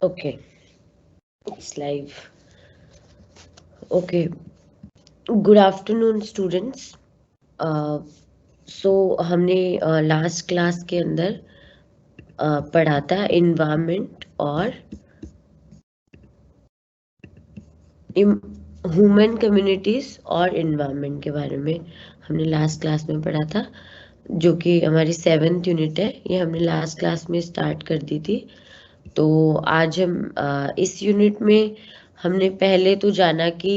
Okay, it's live. Okay, good afternoon, students. uh, so हमने last class के अंदर पढ़ा था इन्वायरमेंट और ह्यूमन कम्युनिटीज और इन्वायरमेंट के बारे में हमने लास्ट क्लास में पढ़ा था, जो कि हमारी 7th यूनिट है। ये हमने लास्ट क्लास में स्टार्ट कर दी थी। तो आज हम इस यूनिट में हमने पहले तो जाना कि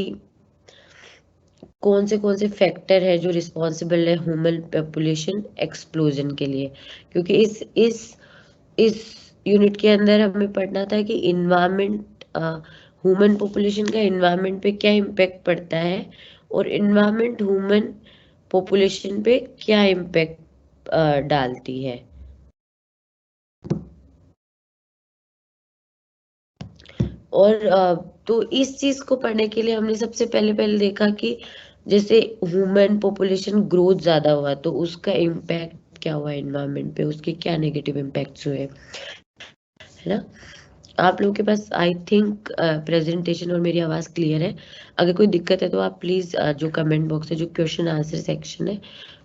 कौन से फैक्टर है जो रिस्पॉन्सिबल है ह्यूमन पॉपुलेशन एक्सप्लोजन के लिए, क्योंकि इस यूनिट के अंदर हमें पढ़ना था कि इन्वायरमेंट ह्यूमन पॉपुलेशन का इन्वायरमेंट पे क्या इम्पैक्ट पड़ता है और इन्वायरमेंट ह्यूमन पॉपुलेशन पे क्या इम्पैक्ट डालती है। और तो इस चीज को पढ़ने के लिए हमने सबसे पहले पहले देखा कि जैसे ह्यूमन पॉपुलेशन ग्रोथ ज्यादा हुआ तो उसका इम्पैक्ट क्या हुआ एनवायरनमेंट पे, उसके क्या नेगेटिव इम्पैक्ट्स हुए, है ना। आप लोगों के पास आई थिंक प्रेजेंटेशन और मेरी आवाज क्लियर है। अगर कोई दिक्कत है तो आप प्लीज जो कमेंट बॉक्स है, जो क्वेश्चन आंसर सेक्शन है,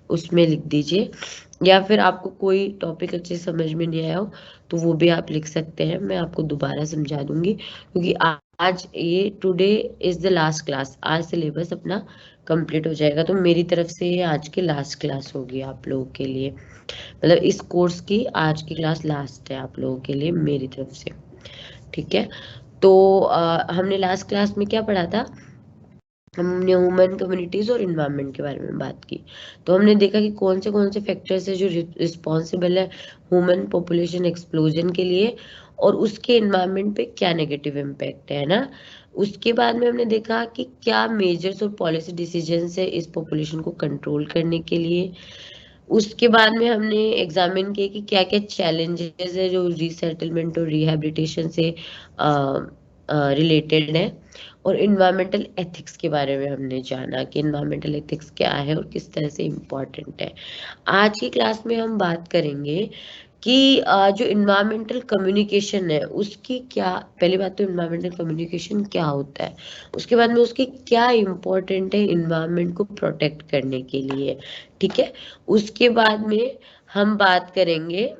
उसमें लिख दीजिए, या फिर आपको कोई टॉपिक अच्छे समझ में नहीं आया हो तो वो भी आप लिख सकते हैं, मैं आपको दोबारा समझा दूंगी। क्योंकि आज ये today is the last class, आज सिलेबस अपना कंप्लीट हो जाएगा, तो मेरी तरफ से ये आज की लास्ट क्लास होगी आप लोगों के लिए। मतलब इस कोर्स की आज की क्लास लास्ट है आप लोगों के लिए मेरी तरफ से, ठीक है। तो हमने लास्ट क्लास में क्या पढ़ा था, हमने ह्यूमन कम्युनिटीज और इन्वायरमेंट के बारे में बात की। तो हमने देखा कि कौन से फैक्टर्स है जो रिस्पॉन्सिबल है ह्यूमन पॉपुलेशन एक्सप्लोजन के लिए और उसके इन्वायरमेंट पे क्या नेगेटिव इम्पैक्ट है ना। उसके बाद में हमने देखा कि क्या मेजर्स और पॉलिसी डिसीजंस है इस पॉपुलेशन को कंट्रोल करने के लिए। उसके बाद में हमने एग्जामिन किया कि क्या क्या चैलेंजेस है जो रीसेटलमेंट और रिहैबिलिटेशन से रिलेटेड है। और इन्वायरमेंटल एथिक्स के बारे में हमने जाना कि इन्वायरमेंटल एथिक्स क्या है और किस तरह से इम्पोर्टेंट है। आज की क्लास में हम बात करेंगे कि जो इन्वायरमेंटल कम्युनिकेशन है उसकी क्या, पहली बात तो इन्वायरमेंटल कम्युनिकेशन क्या होता है, उसके बाद में उसकी क्या इम्पोर्टेंट है इन्वायरमेंट को प्रोटेक्ट करने के लिए, ठीक है। उसके बाद में हम बात करेंगे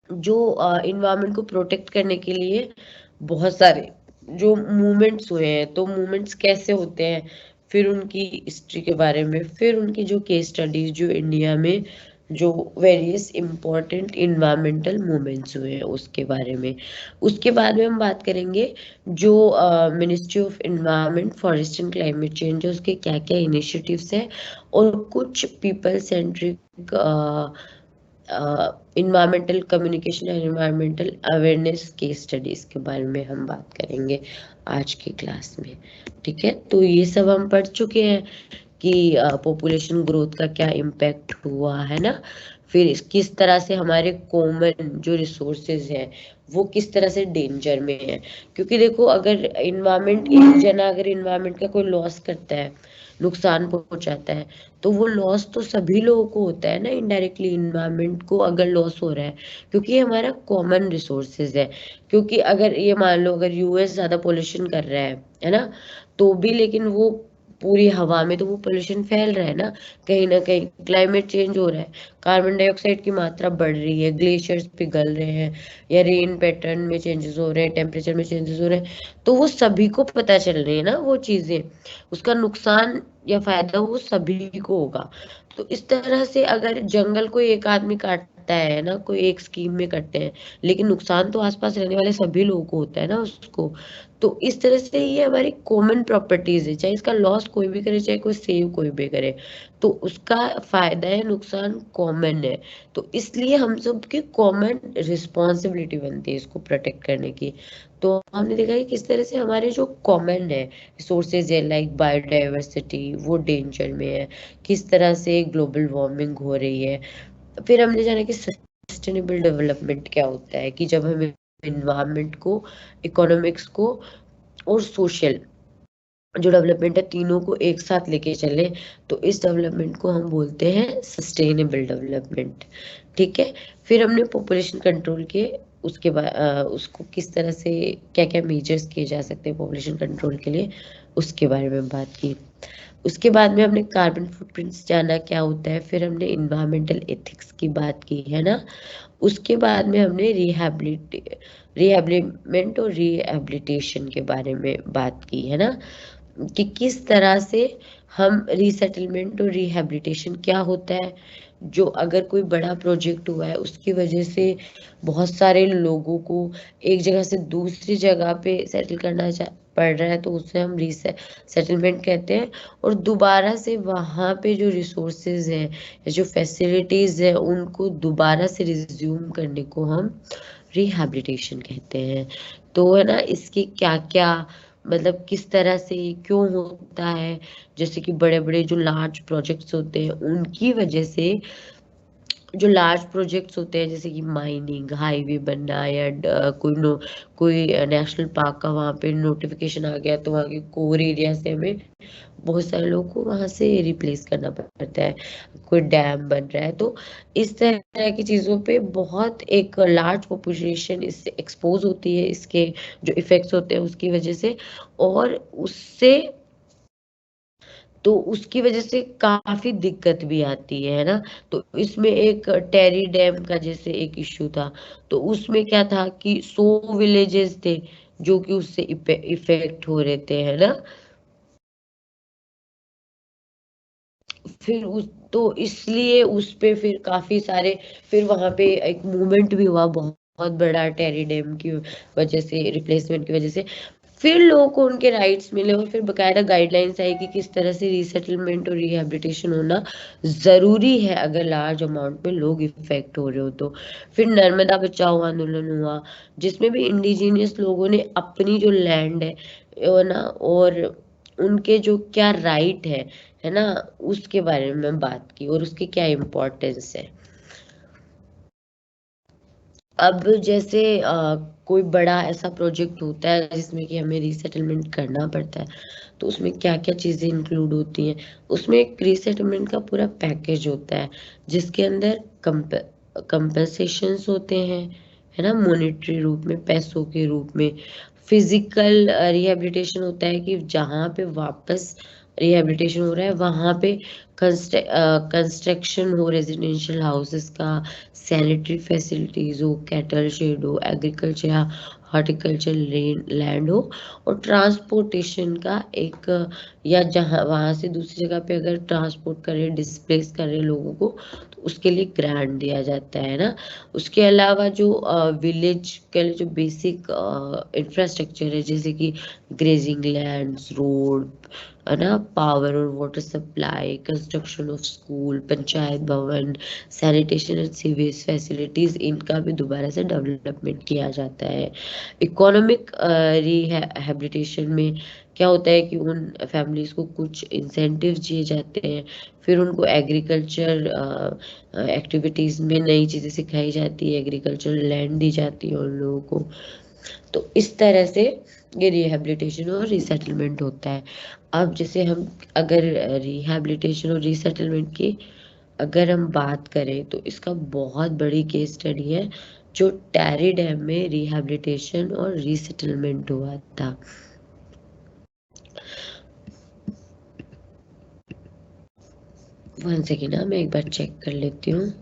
जो इन्वायरमेंट को प्रोटेक्ट करने के लिए बहुत सारे जो मूवमेंट्स हुए हैं, तो मूवमेंट्स कैसे होते हैं, फिर उनकी हिस्ट्री के बारे में, फिर उनकी जो केस स्टडीज जो इंडिया में जो वेरियस इंपॉर्टेंट इन्वायरमेंटल मूवमेंट्स हुए हैं उसके बारे में। उसके बाद में हम बात करेंगे जो ministry of environment forest and climate change है उसके क्या क्या इनिशिएटिव्स हैं और कुछ people centric environmental communication and environmental awareness के स्टडीज के बारे में हम बात करेंगे आज की क्लास में, ठीक है। तो ये सब हम पढ़ चुके हैं कि पॉपुलेशन ग्रोथ का क्या इम्पैक्ट हुआ है ना, फिर किस तरह से हमारे कॉमन जो रिसोर्सेज हैं वो किस तरह से डेंजर में है। क्योंकि देखो अगर इन्वायरमेंट, एक जना अगर इन्वायरमेंट का कोई लॉस करता है, नुकसान पहुंचाता है, तो वो लॉस तो सभी लोगों को होता है ना इनडायरेक्टली, इन्वायरमेंट को अगर लॉस हो रहा है, क्योंकि ये हमारा कॉमन रिसोर्सेज है। क्योंकि अगर ये मान लो अगर यूएस ज्यादा पोल्यूशन कर रहा है ना, तो भी लेकिन वो पूरी हवा में तो वो पोल्यूशन फैल रहा है ना कहीं क्लाइमेट चेंज हो रहा है, कार्बन डाइऑक्साइड की मात्रा बढ़ रही है, ग्लेशियर्स पिघल रहे हैं, या रेन पैटर्न में चेंजेस हो रहे हैं, टेम्परेचर में चेंजेस हो रहे हैं, तो वो सभी को पता चल रही है ना वो चीजें, उसका नुकसान या फायदा वो सभी को होगा। तो इस तरह से अगर जंगल कोई एक आदमी काटता है ना, कोई एक स्कीम में करते हैं, लेकिन नुकसान तो आसपास रहने वाले सभी लोगों को होता है ना उसको। तो इस तरह से ये हमारी कॉमन प्रॉपर्टीज है, चाहे इसका लॉस कोई भी करे चाहे कोई सेव कोई भी करे, तो उसका फायदा है नुकसान कॉमन है। तो इसलिए हम सबकी कॉमन रिस्पॉन्सिबिलिटी बनती है इसको प्रोटेक्ट करने की। तो हमने देखा कि किस तरह से हमारे जो कॉमन है रिसोर्सेज है लाइक बायोडाइवर्सिटी वो डेंजर में है, किस तरह से ग्लोबल वार्मिंग हो रही है। फिर हमने जाना कि सस्टेनेबल डेवलपमेंट क्या होता है, कि जब हम इन्वायरमेंट को, इकोनॉमिक्स को और सोशल जो डेवलपमेंट है तीनों को एक साथ लेके चले, तो इस डेवलपमेंट को हम बोलते हैं सस्टेनेबल डेवलपमेंट। ठीक है, फिर हमने पॉपुलेशन कंट्रोल के उसके बाद उसको किस तरह से क्या क्या मेजर्स किए जा सकते हैं पॉपुलेशन कंट्रोल के लिए, उसके बारे में बात की। उसके बाद में हमने कार्बन फुटप्रिंट्स जाना क्या होता है, फिर हमने इन्वायरमेंटल एथिक्स की बात की है ना। उसके बाद में हमने रिहेबिलिमेंट और रिहेबिलिटेशन के बारे में बात की है ना, कि किस तरह से हम रीसेटलमेंट और रिहेबिलिटेशन क्या होता है। जो अगर कोई बड़ा प्रोजेक्ट हुआ है उसकी वजह से बहुत सारे लोगों को एक जगह से दूसरी जगह पे सेटल करना पड़ रहा है, तो उसे हम सेटलमेंट कहते हैं। और दोबारा से वहाँ पे जो रिसोर्सेज हैं या जो फैसिलिटीज है उनको दोबारा से रिज्यूम करने को हम रिहैबिलिटेशन कहते हैं। तो है ना, इसके क्या क्या मतलब किस तरह से क्यों होता है, जैसे कि बड़े बड़े जो लार्ज प्रोजेक्ट्स होते हैं उनकी वजह से, जो लार्ज प्रोजेक्ट्स होते हैं जैसे कि माइनिंग, हाईवे बनना या कोई नेशनल पार्क का वहाँ पे नोटिफिकेशन आ गया तो वहाँ के कोर एरिया से हमें बहुत सारे लोगों को वहां से रिप्लेस करना पड़ता है। कोई डैम बन रहा है तो इस तरह की चीजों पे बहुत एक लार्ज पॉपुलेशन इससे एक्सपोज होती है, इसके जो इफेक्ट्स होते हैं उसकी वजह से। और उससे तो उसकी वजह से काफी दिक्कत भी आती है ना। तो इसमें एक टेरी डैम का जैसे एक इश्यू था, तो उसमें क्या था कि 100 विलेजेस थे जो कि उससे इफेक्ट हो रहे थे है ना। फिर उस तो इसलिए उस पे फिर काफी सारे, फिर वहां पे एक मूवमेंट भी हुआ बहुत बहुत बड़ा टेरी डैम की वजह से, रिप्लेसमेंट की वजह से। फिर लोगों को उनके राइट्स मिले और फिर बकायदा गाइडलाइंस आई कि किस तरह से रीसेटलमेंट और रिहैबिलिटेशन होना जरूरी है अगर लार्ज अमाउंट में लोग इफेक्ट हो रहे हो तो। फिर नर्मदा बचाओ आंदोलन हुआ, जिसमें भी इंडिजिनियस लोगों ने अपनी जो लैंड है वो ना, और उनके जो क्या राइट है ना, उसके बारे में बात की और उसकी क्या इम्पोर्टेंस है। अब जैसे कोई बड़ा ऐसा प्रोजेक्ट होता है जिसमें कि हमें रीसेटलमेंट करना पड़ता है, तो उसमें क्या क्या चीजें इंक्लूड होती हैं। उसमें एक रीसेटलमेंट का पूरा पैकेज होता है जिसके अंदर कंपनसेशंस होते हैं है ना, मॉनेटरी रूप में, पैसों के रूप में। फिजिकल रिहेबिलिटेशन होता है कि जहाँ पे वापस रिहेबिलिटेशन हो रहा है वहाँ पे कंस्ट्रक्शन हो रेजिडेंशियल हाउसेस का, सैनिटरी फैसिलिटीज हो, कैटल शेड हो, एग्रीकल्चर या हॉर्टिकल्चर लैंड हो, और ट्रांसपोर्टेशन का एक, या जहाँ वहाँ से दूसरी जगह पे अगर ट्रांसपोर्ट करें, डिस्प्लेस करें लोगों को, तो उसके लिए ग्रांट दिया जाता है ना। उसके अलावा जो विलेज के लिए जो बेसिक इंफ्रास्ट्रक्चर है जैसे कि ग्रेजिंग लैंड्स, रोड है ना, पावर और water supply, construction of school, panchayat भवन, सैनिटेशन एंड सीवेज फैसिलिटीज, इनका भी दोबारा से डेवलपमेंट किया जाता है। इकोनॉमिक रिहैबिलिटेशन में क्या होता है कि उन फैमिलीज को कुछ इंसेंटिव दिए जाते हैं, फिर उनको एग्रीकल्चर एक्टिविटीज में नई चीजें सिखाई जाती है, एग्रीकल्चर लैंड दी जाती है उन लोगों को। तो इस तरह से ये रिहैबिलिटेशन और रिसेटलमेंट होता है। अब जैसे हम अगर रिहैबिलिटेशन और रिसेटलमेंट की अगर हम बात करें तो इसका बहुत बड़ी केस स्टडी है जो टैरी डैम में रिहैबिलिटेशन और रिसेटलमेंट हुआ था। वन सेकेंड ना, मैं एक बार चेक कर लेती हूँ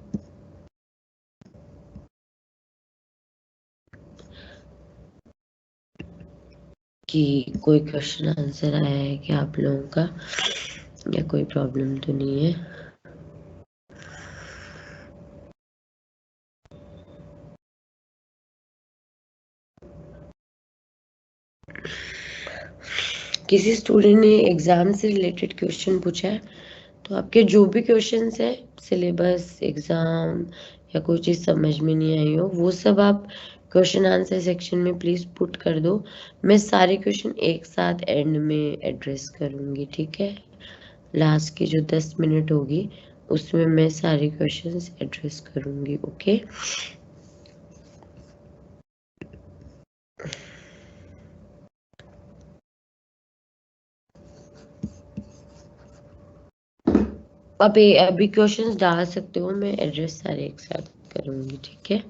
कि कोई क्वेश्चन आंसर आया है क्या आप लोगों का, या कोई प्रॉब्लम तो नहीं है। किसी स्टूडेंट ने एग्जाम से रिलेटेड क्वेश्चन पूछा है, तो आपके जो भी क्वेश्चंस है, सिलेबस, एग्जाम या कोई चीज़ समझ में नहीं आई हो, वो सब आप क्वेश्चन आंसर सेक्शन में प्लीज़ पुट कर दो। मैं सारे क्वेश्चन एक साथ एंड में एड्रेस करूँगी, ठीक है। लास्ट की जो 10 मिनट होगी उसमें मैं सारे क्वेश्चंस एड्रेस करूँगी, ओके। आप अभी क्वेश्चंस डाल सकते हो, मैं एड्रेस सारे एक साथ करूंगी, ठीक है।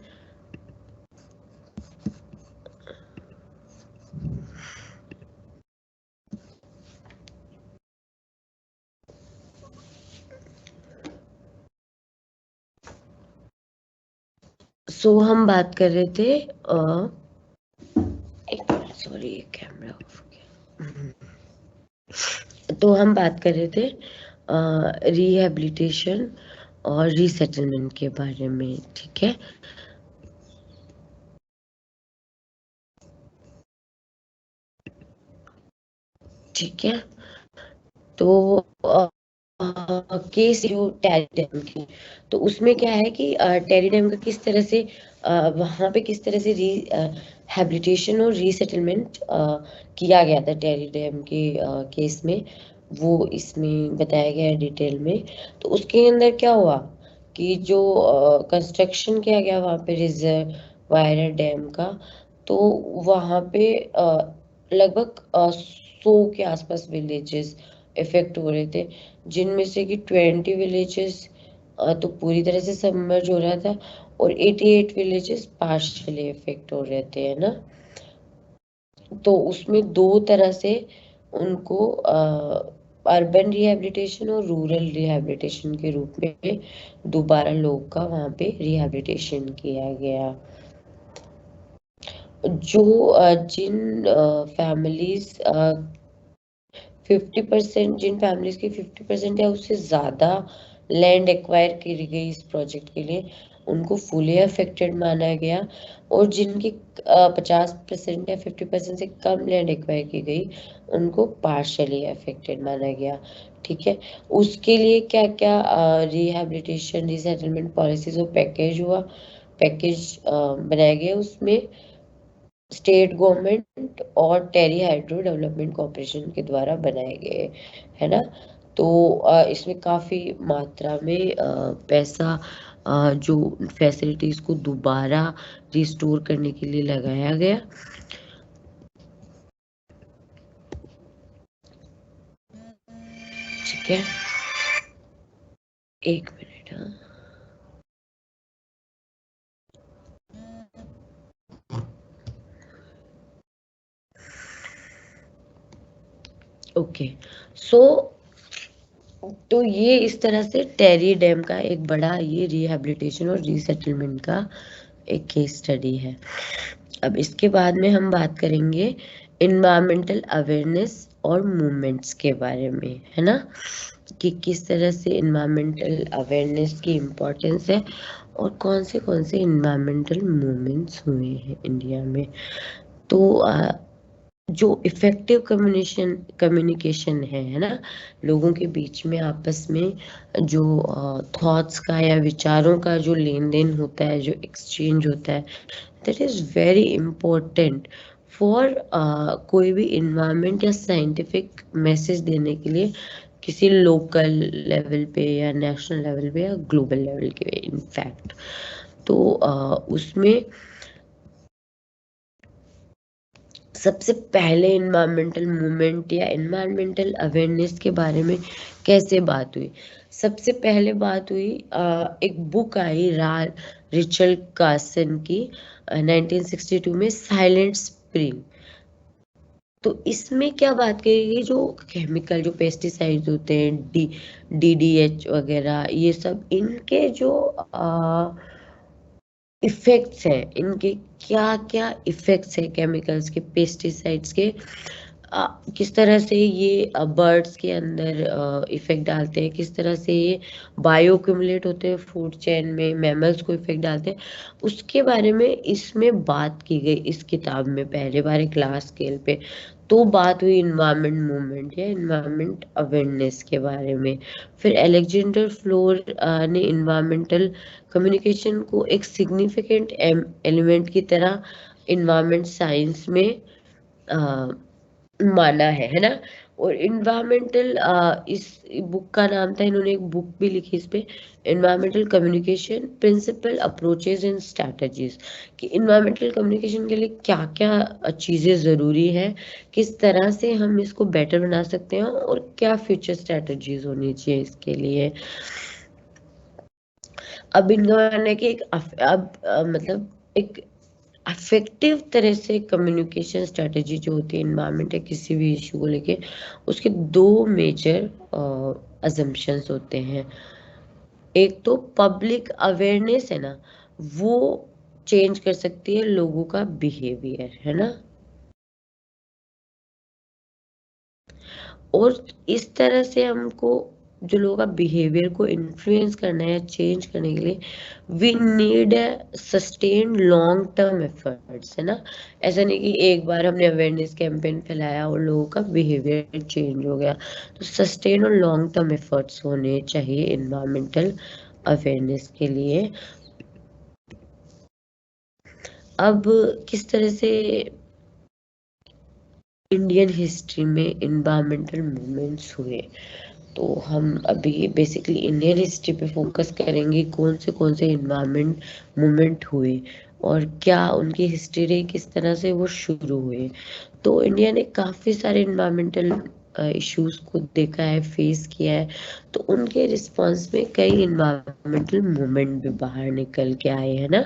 सो हम बात कर रहे थे एक मिनट, सॉरी कैमरा ऑफ हो गया। तो हम बात कर रहे थे रिहेबिलिटेशन और रीसेटलमेंट के बारे में, ठीक है। ठीक है, तो केस जो टेरी डैम की, तो उसमें क्या है कि टेरी डैम का किस तरह से वहाँ पे किस तरह से रिहेबिलिटेशन और रीसेटलमेंट किया गया था टेरी डैम के केस में, वो इसमें बताया गया है डिटेल में। तो उसके अंदर क्या हुआ कि जो कंस्ट्रक्शन किया गया वहाँ पे रिजर्वायर डैम का, तो वहाँ पे लगभग 100 के आसपास विलेजेस इफेक्ट हो रहे थे, जिनमें से कि 20 विलेजेस तो पूरी तरह से सबमर्ज हो रहा था और 88 विलेजेस पार्शियली इफेक्ट हो रहे थे, है ना। तो उसमें दो तरह से उनको अर्बन रिहैबिलिटेशन और रूरल रिहैबिलिटेशन के रूप में दोबारा लोग का वहाँ पे रिहैबिलिटेशन किया गया। जो जिन फैमिलीज 50%, जिन फैमिलीज की 50% या उससे ज़्यादा लैंड एक्वायर की गई इस प्रोजेक्ट के लिए, उनको फुली अफेक्टेड माना गया। और जिनकी 50% या 50% से कम लैंड एक्वायर की गई, उनको पार्शली अफेक्टेड माना गया, ठीक है। उसके लिए क्या क्या रिहैबिलिटेशन रिसेटलमेंट पॉलिसीज और पैकेज हुआ, पैकेज बनाया गया, उसमें स्टेट गवर्नमेंट और टेरी हाइड्रो डेवलपमेंट कॉरपोरेशन के द्वारा बनाए गए, है ना। तो इसमें काफ़ी मात्रा में पैसा जो फैसिलिटीज़ को दोबारा रिस्टोर करने के लिए लगाया गया। ठीक है, एक मिनट। हाँ, ओके। सो तो ये इस तरह से टेरी डैम का एक बड़ा ये रिहैबिलिटेशन और रीसेटलमेंट का एक केस स्टडी है। अब इसके बाद में हम बात करेंगे इन्वायरमेंटल अवेयरनेस और मूवमेंट्स के बारे में, है ना, कि किस तरह से इन्वायरमेंटल अवेयरनेस की इम्पोर्टेंस है और कौन से इन्वायरमेंटल मूवमेंट्स हुए हैं इंडिया में। तो जो इफेक्टिव कम्युनिकेशन है ना, लोगों के बीच में आपस में जो थॉट्स का या विचारों का जो लेन देन होता है, जो एक्सचेंज होता है, that is very important for कोई भी इन्वायरमेंट या साइंटिफिक मैसेज देने के लिए, किसी लोकल लेवल पे या नेशनल लेवल पे या ग्लोबल लेवल के इनफैक्ट। तो उसमें सबसे पहले इन्वायरमेंटल मूवमेंट या इन्वायरमेंटल अवेयरनेस के बारे में कैसे बात हुई। सबसे पहले बात हुई एक बुक आई रिचर्ड कार्सन की 1962 में, साइलेंट स्प्रिंग। तो इसमें क्या बात करी गई, जो केमिकल जो पेस्टिसाइड्स होते हैं, DDH वगैरह, ये सब इनके जो इफेक्ट्स हैं, इनके क्या क्या इफेक्ट्स हैं केमिकल्स के, पेस्टिसाइड्स के, किस तरह से ये बर्ड्स के अंदर इफेक्ट डालते हैं, किस तरह से ये बायोक्यूमुलेट होते हैं फूड चेन में, मैमल्स को इफेक्ट डालते हैं, उसके बारे में इसमें बात की गई इस किताब में पहले बार एक लार्ज स्केल पे। तो बात हुई इन्वायरमेंट मूवमेंट या इन्वायरमेंट अवेयरनेस के बारे में। फिर अलेक्जेंडर फ्लोर ने इन्वायरमेंटल कम्युनिकेशन को एक सिग्निफिकेंट एलिमेंट की तरह इन्वायरमेंट साइंस में माना है ना। और इन्वायरमेंटल इस बुक का नाम था, इन्होंने एक बुक भी लिखी इस पे, environmental communication principle approaches and strategies, कि इन्वायरमेंटल कम्युनिकेशन के लिए क्या क्या चीज़ें ज़रूरी है, किस तरह से हम इसको बेटर बना सकते हैं और क्या फ्यूचर स्ट्रैटेजीज होनी चाहिए इसके लिए। अब इनका मानना है कि मतलब एक अफेक्टिव तरह से कम्युनिकेशन स्ट्रेटजी जो होती है इन्वायरमेंट या किसी भी इशू को लेके, उसके दो मेजर अजम्पशंस होते हैं। एक तो पब्लिक अवेयरनेस है ना, वो चेंज कर सकती है लोगों का बिहेवियर, है ना। और इस तरह से हमको जो लोगों का बिहेवियर को इन्फ्लुएंस करना है या चेंज करने के लिए, we need sustain long term efforts, है ना। ऐसा नहीं कि एक बार हमने अवेयरनेस कैंपेन फैलाया और लोगों का बिहेवियर चेंज हो गया। तो सस्टेन और लॉन्ग टर्म एफर्ट्स होने चाहिए इन्वायरमेंटल अवेयरनेस के लिए। अब किस तरह से इंडियन हिस्ट्री में इन्वायरमेंटल मूवमेंट्स हुए, तो हम अभी बेसिकली इंडियन हिस्ट्री पे फोकस करेंगे, कौन से इन्वायरमेंट मूवमेंट हुए और क्या उनकी हिस्ट्री रही, किस तरह से वो शुरू हुए। तो इंडिया ने काफ़ी सारे इन्वायरमेंटल इश्यूज को देखा है, फेस किया है। तो उनके रिस्पॉन्स में कई इन्वायरमेंटल मूवमेंट भी बाहर निकल के आए हैं ना।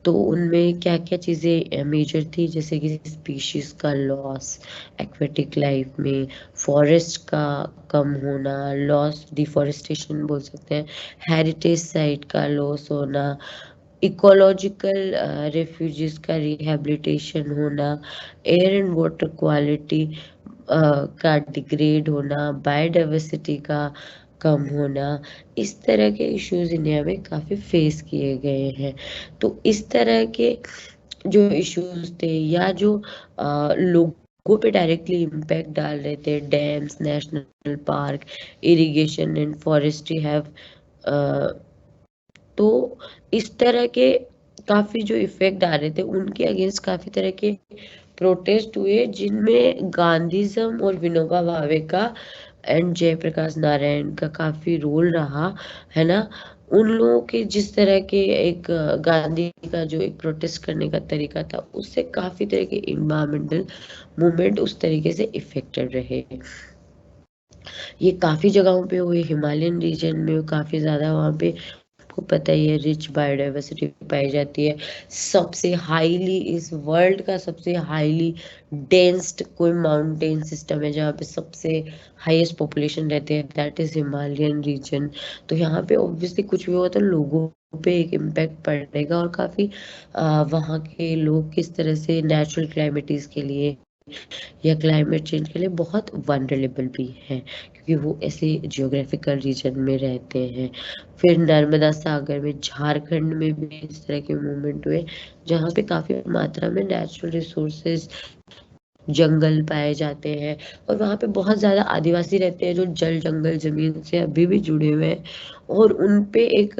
तो उनमें क्या क्या चीज़ें मेजर थी, जैसे कि स्पीशीज का लॉस एक्वेटिक लाइफ में, फॉरेस्ट का कम होना, लॉस डिफॉरेस्टेशन बोल सकते हैं, हेरिटेज साइट का लॉस होना, इकोलॉजिकल रेफ्यूजीज का रिहेबिलिटेशन होना, एयर एंड वाटर क्वालिटी का डिग्रेड होना, बायोडाइवर्सिटी का कम होना, इस तरह के इश्यूज इंडिया में काफ़ी फेस किए गए हैं। तो इस तरह के जो इश्यूज थे या जो लोगों पे डायरेक्टली इम्पैक्ट डाल रहे थे, dams, national park, irrigation and forestry have, तो इस तरह के काफ़ी जो इफ़ेक्ट आ रहे थे उनके अगेंस्ट काफ़ी तरह के प्रोटेस्ट हुए, जिनमें गांधीज़म और विनोबा भावे का एंड जयप्रकाश नारायण का काफ़ी रोल रहा, है ना। उन लोगों के जिस तरह के एक गांधी का जो एक प्रोटेस्ट करने का तरीका था, उससे काफ़ी तरह के इन्वायरमेंटल मूवमेंट उस तरीके से इफेक्टेड रहे। ये काफ़ी जगहों पे हुए, हिमालयन रीजन में काफ़ी ज़्यादा, वहाँ पे आपको पता ही है रिच बायोडाइवर्सिटी पाई जाती है। सबसे हाईली इस वर्ल्ड का सबसे हाईली डेंस्ड कोई माउंटेन सिस्टम है जहाँ पे सबसे हाईएस्ट पॉपुलेशन रहते हैं, दैट इज हिमालयन रीजन। तो यहाँ पे ऑब्वियसली कुछ भी होगा तो लोगों पे एक इम्पैक्ट पड़ेगा, और काफ़ी वहाँ के लोग किस तरह से नेचुरल क्लाइमेटीज के लिए या क्लाइमेट चेंज के लिए बहुत वनरेबल भी हैं, क्योंकि वो ऐसे जियोग्राफिकल रीजन में रहते हैं। फिर नर्मदा सागर में, झारखंड में भी इस तरह के मूवमेंट हुए, जहाँ पे काफ़ी मात्रा में नेचुरल रिसोर्सेज, जंगल पाए जाते हैं, और वहाँ पे बहुत ज़्यादा आदिवासी रहते हैं जो जल जंगल जमीन से अभी भी जुड़े हुए हैं, और उन पे एक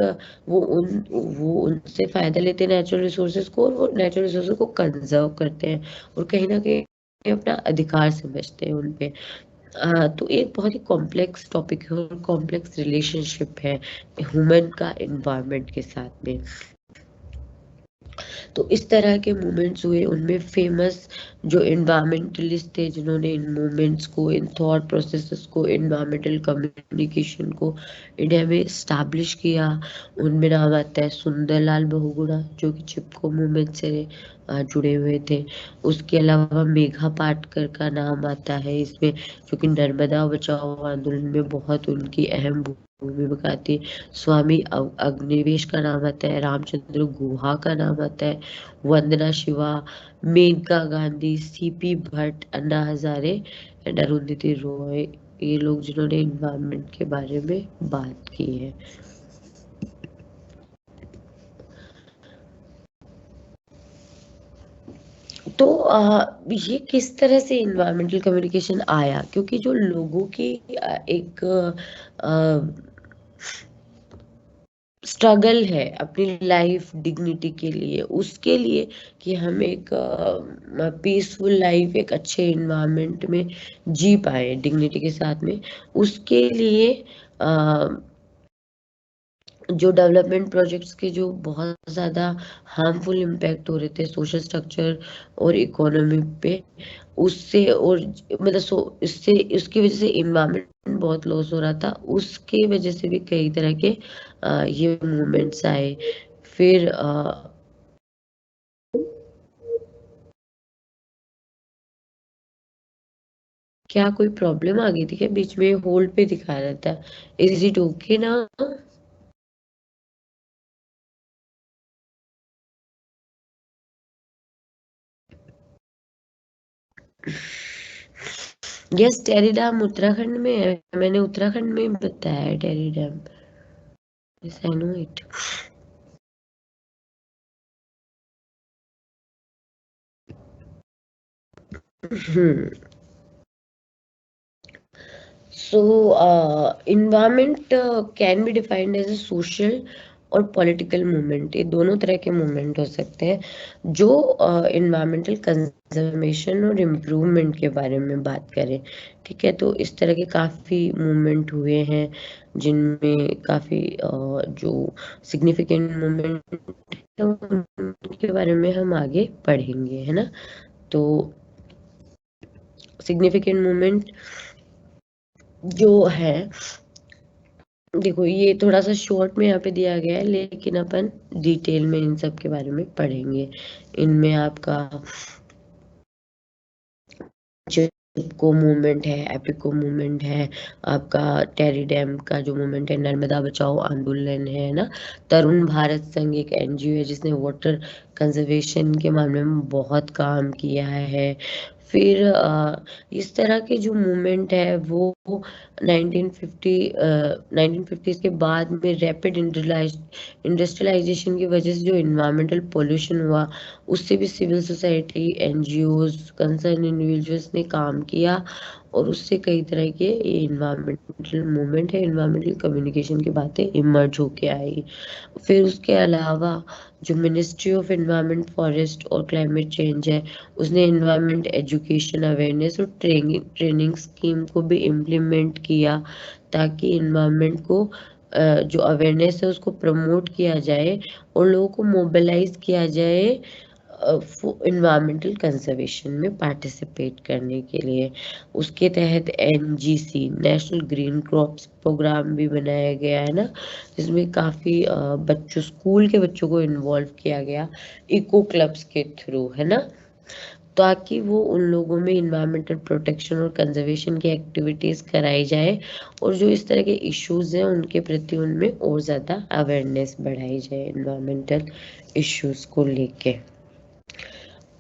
वो उनसे फ़ायदा लेते हैं नेचुरल रिसोर्सेज को, और वो नेचुरल रिसोर्सेज को कंजर्व करते हैं और कहीं ना कहीं अपना अधिकार समझते हैं उन पे। तो एक बहुत ही कॉम्प्लेक्स टॉपिक है और कॉम्प्लेक्स रिलेशनशिप है ह्यूमन का एनवायरनमेंट के साथ में। तो इस तरह के मूवमेंट्स हुए, उनमें फेमस जो इन्वायरमेंटलिस्ट थे जिन्होंने इन मूवमेंट्स को, इन थॉट प्रोसेसेस को, इन्वायरमेंटल कम्युनिकेशन को इंडिया में इस्टेब्लिश किया, उनमें नाम आता है सुंदरलाल बहुगुणा जो कि चिपको मूवमेंट से जुड़े हुए थे। उसके अलावा मेघा पाटकर का नाम आता है इसमें, जो कि नर्मदा बचाओ आंदोलन में बहुत उनकी अहम भूमिका थी। स्वामी अग्निवेश का नाम आता है, रामचंद्र गुहा का नाम आता है, वंदना शिवा, मेनका गांधी, सीपी भट्ट, अन्ना हजारे एंड अरुंधति रॉय, ये लोग जिन्होंने इन्वायरमेंट के बारे में बात की है। तो ये किस तरह से इन्वायरमेंटल कम्युनिकेशन आया, क्योंकि जो लोगों की एक स्ट्रगल है अपनी लाइफ डिग्निटी के लिए, उसके लिए कि हम एक पीसफुल लाइफ एक अच्छे इन्वायरमेंट में जी पाए डिग्निटी के साथ में, उसके लिए जो डेवलपमेंट प्रोजेक्ट्स के जो बहुत ज़्यादा हार्मफुल इम्पैक्ट हो रहे थे सोशल स्ट्रक्चर और इकोनॉमी पे, उससे और मतलब इससे उसकी वजह से इन्वायरमेंट बहुत लॉस हो रहा था, उसके वजह से भी कई तरह के ये मूवमेंट्स आए। फिर क्या कोई प्रॉब्लम आ गई थी क्या बीच में? होल्ड पे दिखा रहा था। इज इट ओके ना? यस, टेरी डैम उत्तराखंड में है, मैंने उत्तराखंड में बताया है Tehri dam. Yes I know it. So, environment can be defined as a social और पॉलिटिकल मूवमेंट, ये दोनों तरह के मूवमेंट हो सकते हैं जो इन्वायरमेंटल कंजर्वेशन और इम्प्रूवमेंट के बारे में बात करें। ठीक है, तो इस तरह के काफ़ी मूवमेंट हुए हैं जिनमें काफ़ी जो सिग्निफिकेंट मूवमेंट है उनके बारे में हम आगे पढ़ेंगे, है ना। तो सिग्निफिकेंट मूवमेंट जो है, देखो ये थोड़ा सा शॉर्ट में यहाँ पे दिया गया है, लेकिन अपन डिटेल में इन सब के बारे में पढ़ेंगे। इनमें आपका चिपको मूवमेंट है, एपिको मूवमेंट है, आपका टेरी डैम का जो मूवमेंट है, नर्मदा बचाओ आंदोलन है ना, तरुण भारत संघ एक एनजीओ है जिसने वाटर कंजर्वेशन के मामले में बहुत काम किया है। फिर इस तरह के जो मूवमेंट है वो 1950 के बाद में रैपिड इंडस्ट्रियलाइजेशन की वजह से जो इन्वायरमेंटल पोल्यूशन हुआ, उससे भी civil society, NGOs, concern individuals ने काम किया और उससे कई तरह के ये इन्वायरमेंटल मूवमेंट है, इन्वायरमेंटल कम्युनिकेशन की बातें इमर्ज होके आई। फिर उसके अलावा जो मिनिस्ट्री ऑफ एनवायरनमेंट, फॉरेस्ट और क्लाइमेट चेंज है, उसने एनवायरनमेंट एजुकेशन, अवेयरनेस और ट्रेनिंग स्कीम को भी इम्प्लीमेंट किया ताकि इन्वायरमेंट को जो अवेयरनेस है उसको प्रमोट किया जाए और लोगों को मोबिलाइज किया जाए इन्वायरमेंटल कंजर्वेशन में पार्टिसिपेट करने के लिए। उसके तहत NGC, national green crops program भी बनाया गया है ना, जिसमें काफ़ी बच्चों, स्कूल के बच्चों को इन्वॉल्व किया गया इको क्लब्स के थ्रू, है ना, ताकि वो उन लोगों में इन्वायरमेंटल प्रोटेक्शन और कंजर्वेशन की एक्टिविटीज़ कराई जाए और जो इस तरह के इश्यूज हैं उनके प्रति उनमें और ज़्यादा अवेयरनेस बढ़ाई जाए इन्वायरमेंटल इश्यूज को लेके।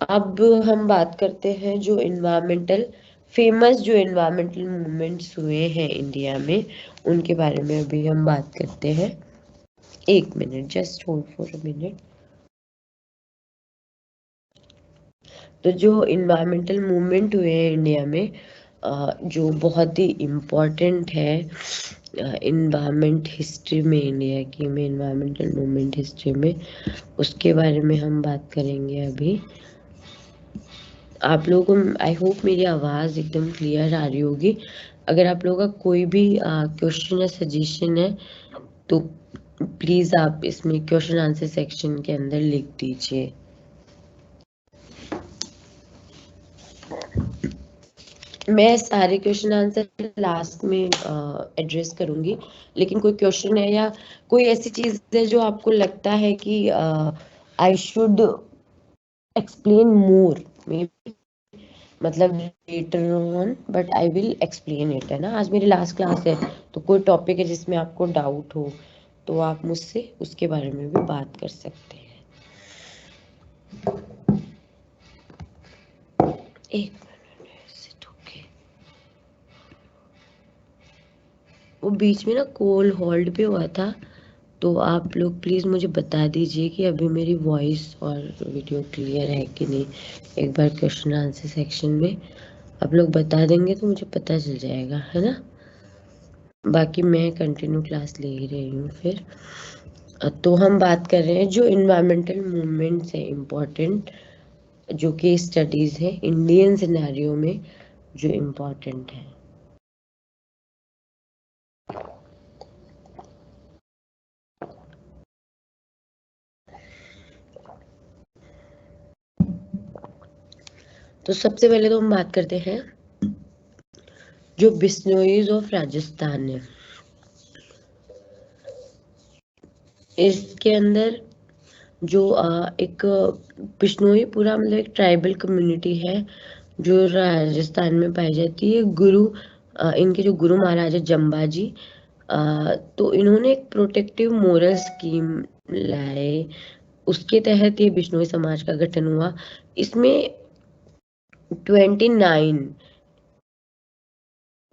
अब हम बात करते हैं जो इन्वायरमेंटल फेमस जो इन्वायरमेंटल मूवमेंट्स हुए हैं इंडिया में, उनके बारे में अभी हम बात करते हैं। एक minute, just hold for a minute. तो जो इन्वायरमेंटल मूवमेंट हुए हैं इंडिया में, जो बहुत ही इम्पोर्टेंट है इन्वायरमेंट हिस्ट्री में, इंडिया की में इन्वायरमेंटल मूवमेंट हिस्ट्री में, उसके बारे में हम बात करेंगे अभी। आप लोगों को आई होप मेरी आवाज़ एकदम क्लियर आ रही होगी। अगर आप लोगों का कोई भी क्वेश्चन या सजेशन है तो प्लीज़ आप इसमें क्वेश्चन आंसर सेक्शन के अंदर लिख दीजिए। मैं सारे क्वेश्चन आंसर लास्ट में एड्रेस करूंगी, लेकिन कोई क्वेश्चन है या कोई ऐसी चीज़ है जो आपको लगता है कि आई शुड एक्सप्लेन मोर, मे मतलब later on, but I will explain it, है ना। आज मेरी लास्ट क्लास है, तो कोई टॉपिक है जिसमें आपको डाउट हो तो आप मुझसे उसके बारे में भी बात कर सकते हैं। एक मिनट, ओके। वो बीच में ना कॉल होल्ड पे हुआ था, तो आप लोग प्लीज़ मुझे बता दीजिए कि अभी मेरी वॉइस और वीडियो क्लियर है कि नहीं। एक बार क्वेश्चन आंसर सेक्शन में आप लोग बता देंगे तो मुझे पता चल जाएगा, है ना। बाकी मैं कंटिन्यू क्लास ले ही रही हूँ फिर। तो हम बात कर रहे हैं जो इन्वायरमेंटल मूवमेंट्स है इम्पोर्टेंट, जो कि स्टडीज है इंडियन सिनेरियो में जो इम्पोर्टेंट है। तो सबसे पहले तो हम बात करते हैं जो बिश्नोईज ऑफ राजस्थान है। इसके अंदर जो एक बिश्नोई पूरा मतलब एक ट्राइबल कम्युनिटी है जो राजस्थान में पाई जाती है। इनके जो गुरु महाराज है जम्बाजी, तो इन्होंने एक प्रोटेक्टिव मोरल स्कीम लाए, उसके तहत ये बिश्नोई समाज का गठन हुआ। इसमें 29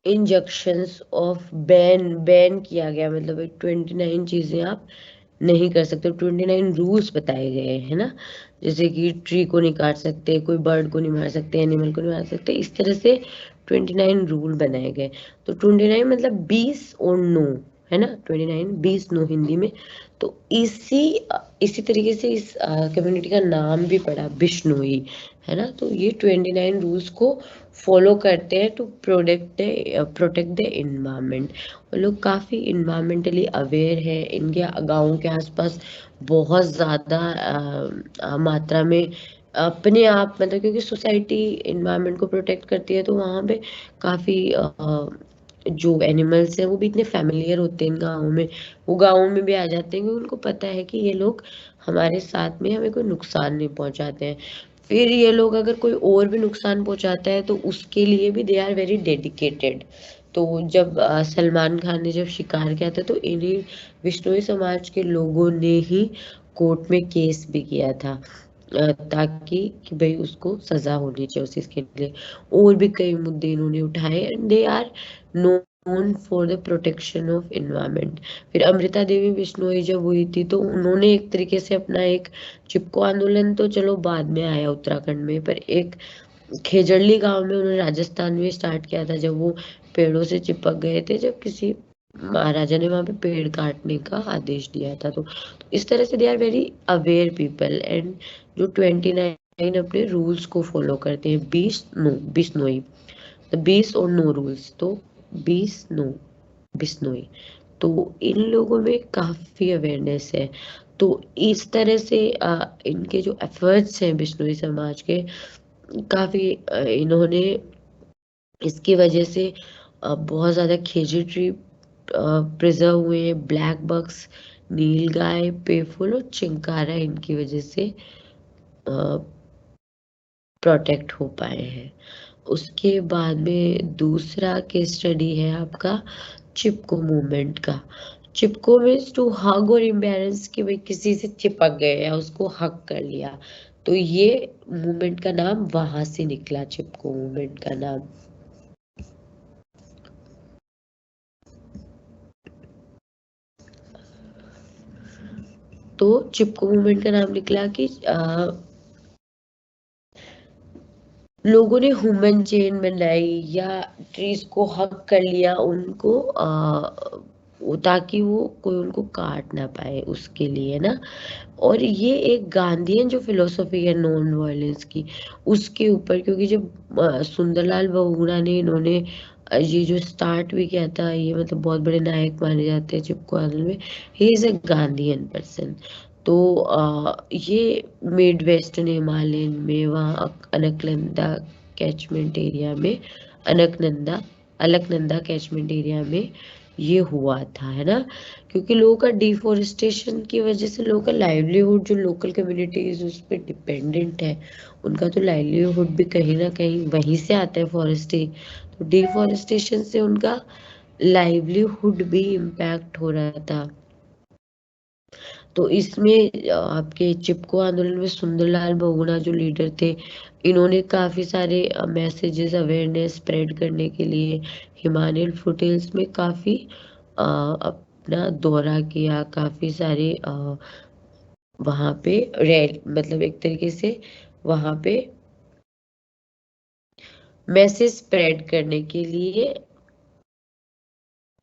इंजक्शंस ऑफ बैन किया गया, मतलब 29 चीजें आप नहीं कर सकते, 29 रूल्स बताए गए हैं ना। जैसे कि ट्री को नहीं काट सकते, कोई बर्ड को नहीं मार सकते, एनिमल को नहीं मार सकते, इस तरह से 29 रूल बनाए गए। तो 29 मतलब 20 और 9 है ना, 29 20 9 हिंदी में। तो इसी तरीके से इस कम्युनिटी का नाम भी पड़ा बिश्नोई, है ना। तो ये 29 रूल्स को फॉलो करते हैं टू प्रोटेक्ट द इन्वायरमेंट। वो लोग काफ़ी इन्वायरमेंटली अवेयर है। इनके गाँव के आसपास बहुत ज़्यादा मात्रा में अपने आप, मतलब क्योंकि सोसाइटी इन्वायरमेंट को प्रोटेक्ट करती है, तो वहाँ पे काफ़ी जो एनिमल्स हैं वो भी इतने फैमिलियर होते हैं इन गाँव में, वो गाँव में भी आ जाते हैं क्योंकि उनको पता है कि ये लोग हमारे साथ में हमें कोई नुकसान नहीं पहुंचाते हैं। फिर ये लोग अगर कोई और भी नुकसान पहुंचाता है तो उसके लिए भी दे आर वेरी डेडिकेटेड। तो जब सलमान खान ने जब शिकार किया था तो इन्हीं बिश्नोई समाज के लोगों ने ही कोर्ट में केस भी किया था, ताकि कि भाई उसको सजा होनी चाहिए उस चीज के लिए। और भी कई मुद्दे इन्होंने उठाए and they are known for the protection of environment. फिर अमृता देवी बिश्नोई जब हुई थी तो उन्होंने एक तरीके से अपना एक चिपको आंदोलन, तो चलो बाद में आया उत्तराखंड में, पर एक खेजड़ली गांव में उन्होंने राजस्थान में स्टार्ट किया था, जब वो पेड़ों से चिपक गए थे, जब किसी महाराजा ने वहां पे पेड़ काटने का आदेश दिया था। तो इस तरह से they are very aware people and जो 29 अपने रूल्स को फॉलो करते हैं। 20 तो 20 और 9 रूल्स, तो 20 9 बिश्नोई। तो इन लोगों में काफी अवेयरनेस है। तो इस तरह से इनके जो एफर्ट्स हैं बिश्नोई समाज के, काफी इन्होंने इसकी वजह से बहुत ज्यादा खेजी ट्री प्रिजर्व हुए हैं। ब्लैक बक्स, नीलगाय, पेफुल और चिंकारा इनकी वजह से प्रोटेक्ट हो पाए हैं। उसके बाद में दूसरा केस स्टडी है आपका चिपको मूवमेंट का। चिपको मीन्स टू हग और इम्बैरेंस, कि भाई किसी से चिपक गए या उसको हक कर लिया, तो ये मूवमेंट का नाम वहां से निकला, चिपको मूवमेंट का नाम। तो चिपको मूवमेंट का नाम निकला कि लोगों ने ह्यूमन चेन बनाई या ट्रीज को हक कर लिया उनको, ताकि वो कोई उनको काट ना पाए उसके लिए ना। और ये एक गांधीयन जो फिलोसफी है नॉन वायलेंस की, उसके ऊपर, क्योंकि जब सुंदरलाल बहुगुणा ने इन्होंने ये जो स्टार्ट भी किया था, ये मतलब बहुत बड़े नायक माने जाते हैं चिपको आंदोलन में। He is a Gandhian person. तो ये मिड वेस्टर्न हिमालयन में, वहाँ अलकनंदा कैचमेंट एरिया में, अनकनंदा अलकनंदा कैचमेंट एरिया में ये हुआ था, है ना। क्योंकि लोगों का डिफोरेस्टेशन की वजह से लोगों का लाइवलीहुड, जो लोकल कम्युनिटीज उस पर डिपेंडेंट है, उनका तो लाइवलीहुड भी कहीं ना कहीं वहीं से आता है, फॉरेस्ट्री। तो डिफोरेस्टेशन से उनका लाइवलीहुड भी इम्पैक्ट हो रहा था। तो इसमें आपके चिपको आंदोलन में सुंदरलाल बहुगुणा जो लीडर थे, इन्होंने काफी सारे मैसेजेस अवेयरनेस स्प्रेड करने के लिए हिमालयन फुटहिल्स में काफी अपना दौरा किया। काफी सारे वहां पे रैल, मतलब एक तरीके से वहां पे मैसेज स्प्रेड करने के लिए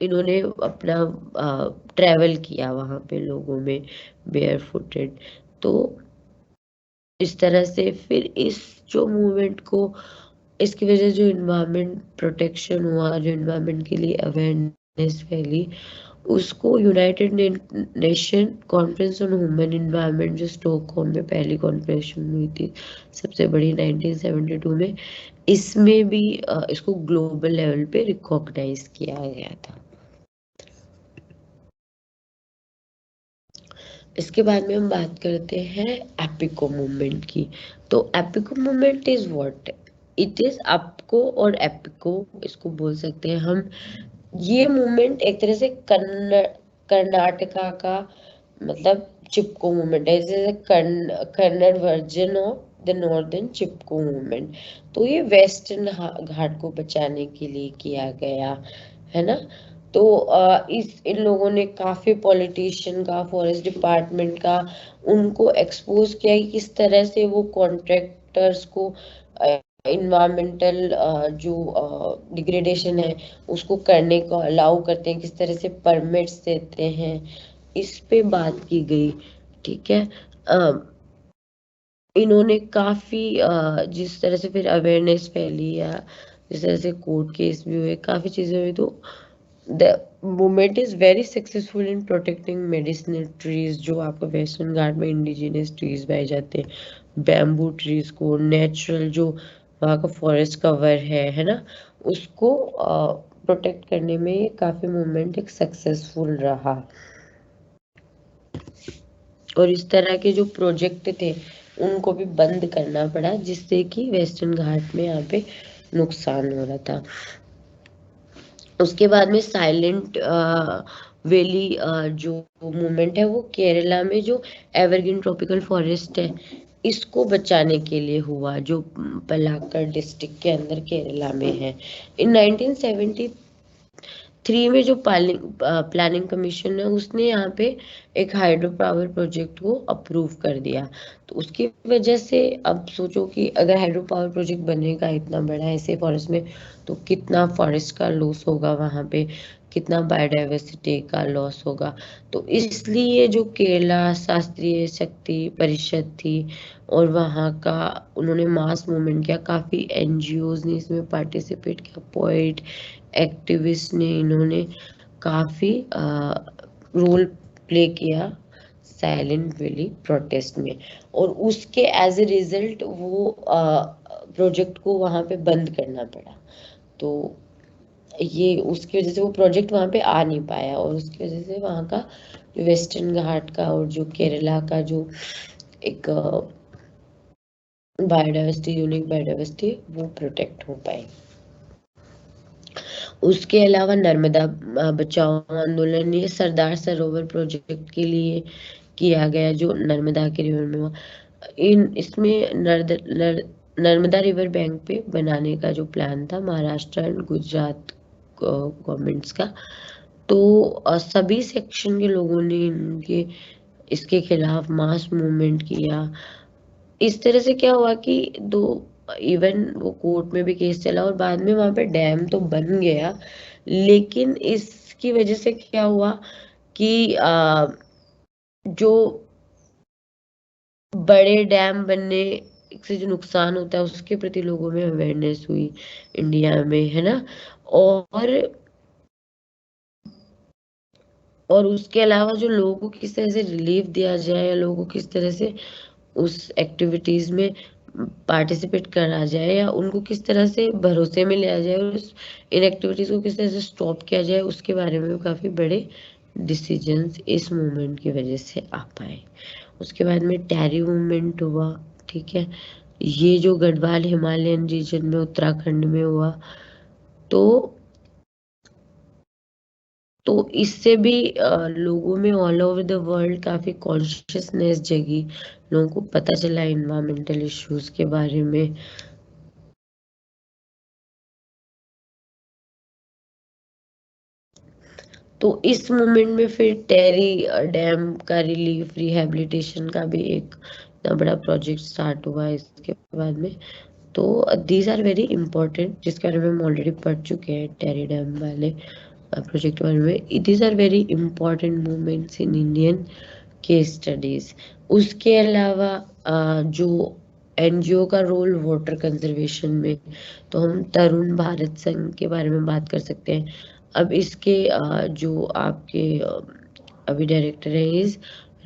इन्होंने अपना ट्रैवल किया वहाँ पे लोगों में बेयर फुटेड। तो इस तरह से फिर इस जो मूवमेंट को, इसकी वजह जो इन्वायरमेंट प्रोटेक्शन हुआ, जो इन्वायरमेंट के लिए अवेयरनेस फैली, उसको United nation conference on human environment जो स्टॉकहोम में पहली कॉन्फ्रेंस हुई थी सबसे बड़ी 1972 में, इसमें भी इसको ग्लोबल लेवल पे रिकॉग्नाइज किया गया था। इसके बाद में हम बात करते हैं एपिको मूवमेंट की। तो Appiko movement is what? It is आपको और एपिको इसको बोल सकते हैं हम। ये मूवमेंट एक तरह से कर्नाटका का मतलब चिपको मूवमेंट है, जैसे Kannada version of the northern Chipko movement. तो ये वेस्टर्न घाट को बचाने के लिए किया गया है ना। तो इस इन लोगों ने काफी पॉलिटिशियन का, फॉरेस्ट डिपार्टमेंट का, उनको एक्सपोज किया कि किस तरह से वो कॉन्ट्रैक्टर्स को इन्वायरमेंटल जो डिग्रेडेशन है उसको करने को अलाउ करते हैं, किस तरह से परमिट्स देते हैं, इस पे बात की गई। ठीक है। इन्होंने काफी जिस तरह से फिर अवेयरनेस फैली या जिस तरह से कोर्ट केस भी हुए, काफी चीजें हुई। तो the movement is very successful in protecting medicinal trees, जो आपको वेस्टर्न घाट में इंडिजिनियस ट्रीज पाए जाते हैं, बैम्बू ट्रीज को, नेचुरल जो वहाँ का फॉरेस्ट कवर है ना, उसको प्रोटेक्ट करने में ये काफी मूवमेंट एक सक्सेसफुल रहा। और इस तरह के जो प्रोजेक्ट थे उनको भी बंद करना पड़ा, जिससे कि वेस्टर्न घाट में यहाँ पे नुकसान हो रहा था। उसके बाद में साइलेंट वैली जो मूवमेंट है वो केरला में जो एवरग्रीन ट्रॉपिकल फॉरेस्ट है इसको बचाने के लिए हुआ, जो पलाक्कड़ डिस्ट्रिक्ट के अंदर केरला में है। इन 1973 में जो प्लानिंग कमीशन है उसने यहाँ पे एक हाइड्रो पावर प्रोजेक्ट को अप्रूव कर दिया। तो उसकी वजह से अब सोचो कि अगर हाइड्रो पावर प्रोजेक्ट बनेगा इतना बड़ा ऐसे फॉरेस्ट में, तो कितना फॉरेस्ट का लॉस होगा वहाँ पे, कितना बायोडाइवर्सिटी का लॉस होगा। तो इसलिए जो केरला शास्त्रीय शक्ति परिषद थी और वहाँ का उन्होंने मास मूवमेंट किया, काफ़ी एनजीओज ने इसमें पार्टिसिपेट किया, पोइट एक्टिविस्ट ने, इन्होंने काफ़ी रोल प्ले किया साइलेंट वैली प्रोटेस्ट में। और उसके एज ए रिजल्ट वो प्रोजेक्ट को वहाँ पे बंद करना पड़ा। तो ये उसकी वजह से वो प्रोजेक्ट वहाँ पे आ नहीं पाया, और उसकी वजह से वहाँ का जो वेस्टर्न घाट का और जो केरला का जो एक बायोडाइवर्सिटी, यूनिक बायोडाइवर्सिटी, वो प्रोटेक्ट हो पाए। उसके अलावा नर्मदा बचाओ आंदोलन ये सरदार सरोवर प्रोजेक्ट के लिए किया गया, जो नर्मदा के रिवर में हुआ। इसमें नर्मदा रिवर बैंक पे बनाने का जो प्लान था महाराष्ट्र एंड गुजरात गवर्नमेंट्स का। तो सभी सेक्शन के लोगों ने इनके इसके खिलाफ मास मूवमेंट किया। इस तरह से क्या हुआ कि दो इवन वो कोर्ट में भी केस चला और बाद में वहां पे डैम तो बन गया, लेकिन इसकी वजह से क्या हुआ कि जो बड़े डैम बनने से जो नुकसान होता है उसके प्रति लोगों में अवेयरनेस हुई इंडिया में, है ना। और उसके अलावा जो लोगों को किस तरह से रिलीफ दिया जाए या लोगों को किस तरह से उस एक्टिविटीज में पार्टिसिपेट करा जाए या उनको किस तरह से भरोसे में लिया जाए और इन एक्टिविटीज को किस तरह से स्टॉप किया जाए, उसके बारे में काफी बड़े डिसीजंस इस मूवमेंट की वजह से आ पाए। उसके बाद में टैरी मूवमेंट हुआ। ठीक है, ये जो गढ़वाल हिमालयन रीजन में उत्तराखंड में हुआ। तो इससे भी लोगों में ऑल ओवर द वर्ल्ड काफी कॉन्शियसनेस जगी, लोगों को पता चला इन्वायरमेंटल इश्यूज के बारे में। तो इस मूवमेंट में फिर टेरी डैम का रिलीफ रिहेबिलिटेशन का भी एक इतना बड़ा प्रोजेक्ट स्टार्ट हुआ इसके बाद में। तो दीज आर वेरी इंपॉर्टेंट, जिसके बारे में हम ऑलरेडी पढ़ चुके हैं टेरी डैम वाले प्रोजेक्ट के बारे में, these are very important movements in Indian case studies. उसके अलावा जो एनजीओ का रोल वाटर कंजर्वेशन में, तो हम तरुण भारत संघ के बारे में बात कर सकते हैं। अब इसके जो आपके अभी डायरेक्टर है is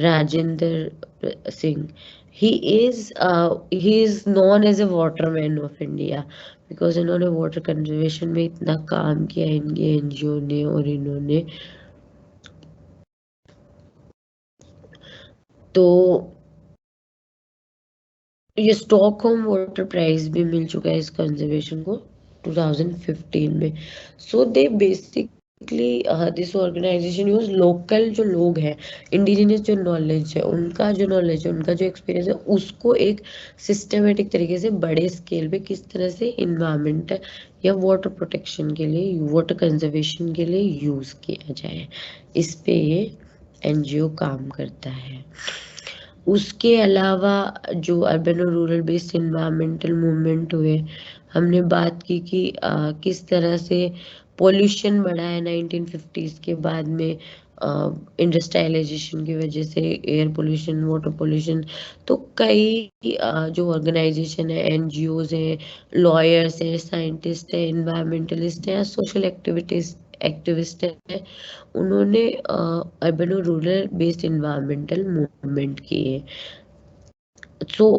Rajendra Singh. He is known as a waterman of India, because इन्होंने वाटर कंजर्वेशन में इतना काम किया इनके एनजीओ ने, और इन्होंने तो ये स्टॉकहोम वाटर प्राइज भी मिल चुका है इस कंजर्वेशन को 2015 में। So they basically this organisation use local जो लोग हैं, इंडिजिनियस जो नॉलेज है, उनका जो नॉलेज है, उनका जो एक्सपीरियंस है, उसको एक सिस्टमेटिक तरीके से बड़े स्केल पे किस तरह से इन्वायरमेंट या वाटर प्रोटेक्शन के लिए, वाटर कंजर्वेशन के लिए यूज किया जाए, इस पे ये एनजीओ काम करता है। उसके अलावा जो अर्बन और रूरल बेस्ड इन्वायरमेंटल मूवमेंट हुए, हमने बात की कि किस तरह से पोल्यूशन बढ़ा है 1950s के बाद में, इंडस्ट्रियलाइजेशन की वजह से एयर पोल्यूशन, वाटर पोल्यूशन। तो कई जो ऑर्गेनाइजेशन है, एनजीओज हैं, लॉयर्स हैं, साइंटिस्ट हैं, इन्वायरमेंटलिस्ट हैं, सोशल एक्टिविस्ट हैं, उन्होंने अर्बन और रूरल बेस्ड इन्वायरमेंटल मूवमेंट किए। सो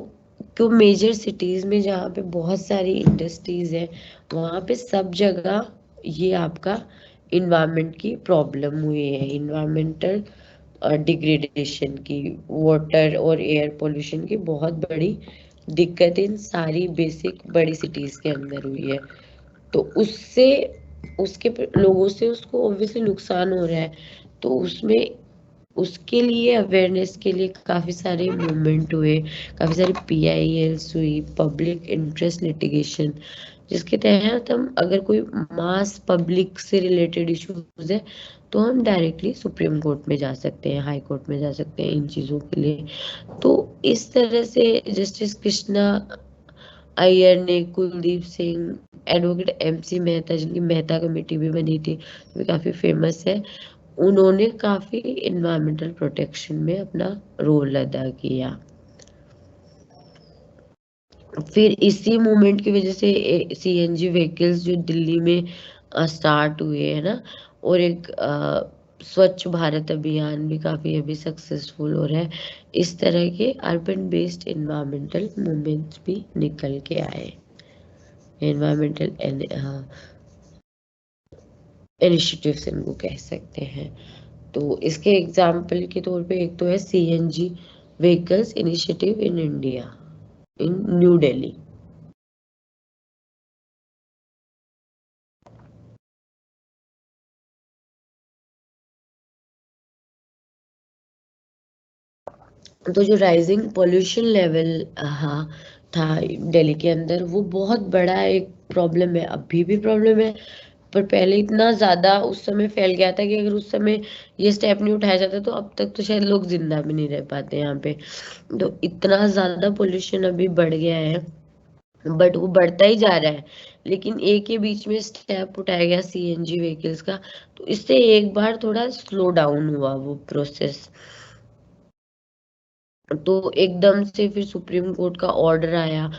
क्यों मेजर सिटीज में जहाँ पे बहुत सारी इंडस्ट्रीज है, वहाँ पे सब जगह ये आपका इन्वायरमेंट की प्रॉब्लम हुई है, इन्वायरमेंटल डिग्रेडेशन की, वाटर और एयर पोल्यूशन की बहुत बड़ी दिक्कत इन सारी बेसिक बड़ी सिटीज के अंदर हुई है। तो उससे लोगों से उसको ऑब्वियसली नुकसान हो रहा है, तो उसमें उसके लिए अवेयरनेस के लिए काफ़ी सारे मूवमेंट हुए, काफ़ी सारी पीआईएल्स हुई, पब्लिक इंटरेस्ट लिटिगेशन, जिसके तहत हम अगर कोई मास पब्लिक से रिलेटेड इश्यूज है, तो हम डायरेक्टली सुप्रीम कोर्ट में जा सकते हैं, हाई कोर्ट में जा सकते हैं इन चीज़ों के लिए। तो इस तरह से जस्टिस कृष्णा अय्यर ने, कुलदीप सिंह, एडवोकेट एमसी मेहता, जिनकी मेहता कमेटी भी बनी थी, जो काफ़ी फेमस है, उन्होंने काफी इन्वायरमेंटल प्रोटेक्शन में अपना रोल अदा किया। फिर इसी मूवमेंट की वजह से सीएनजी व्हीकल्स जो दिल्ली में स्टार्ट हुए है ना, और एक स्वच्छ भारत अभियान भी काफी अभी सक्सेसफुल हो रहा है। इस तरह के अर्बन बेस्ड इन्वायरमेंटल मूवमेंट्स भी निकल के आए, इन्वायरमेंटल इनिशिएटिव्स इनको कह सकते हैं। तो इसके एग्जाम्पल के तौर पे एक तो है CNG vehicles initiative in India, in new Delhi. तो जो राइजिंग पोल्यूशन लेवल हाँ था दिल्ली के अंदर, वो बहुत बड़ा एक प्रॉब्लम है, अभी भी प्रॉब्लम है, पर पहले इतना ज्यादा उस समय फैल गया था कि अगर उस समय ये स्टेप नहीं उठाया जाता तो अब तक तो शायद लोग जिंदा भी नहीं रह पाते यहाँ पे। तो इतना ज्यादा पोल्यूशन अभी बढ़ गया है, बट वो बढ़ता ही जा रहा है। लेकिन एक के बीच में स्टेप उठाया गया सीएनजी व्हीकल्स का, तो इससे एक बार थोड़ा स्लो डाउन हुआ वो प्रोसेस। तो एकदम से फिर सुप्रीम कोर्ट का ऑर्डर आया,